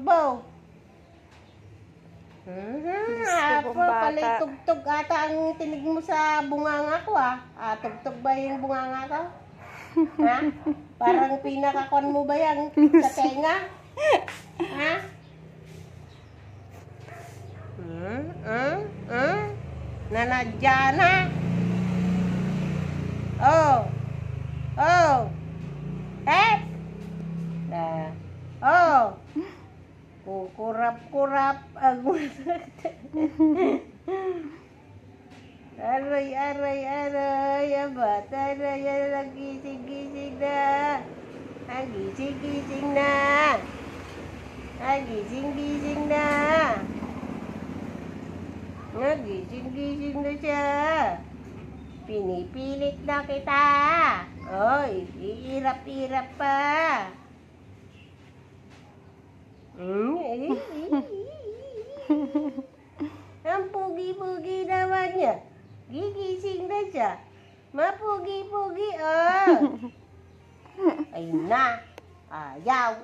Bow. Gusto kong Apo, bata. pala tugtog ata ang tinig mo sa bunganga ko tugtog ba yung bunganga ko? Ha? Parang pinakakon mo ba yan sa tenga? Ha? Nanadya na? Oh! Oh! Hep! Oh! Kukurap-kurap ang aray, aray, aray, ang bata na yan, nagising-gising na. Ang gising-gising na. Ang gising-gising na. Nagising-gising na siya. Pinipilit na kita. Oy, iirap-irap pa. Ang pugi-pugi naman niya. Gigising na siya. Mapugi-pugi, Ay na. Ayaw.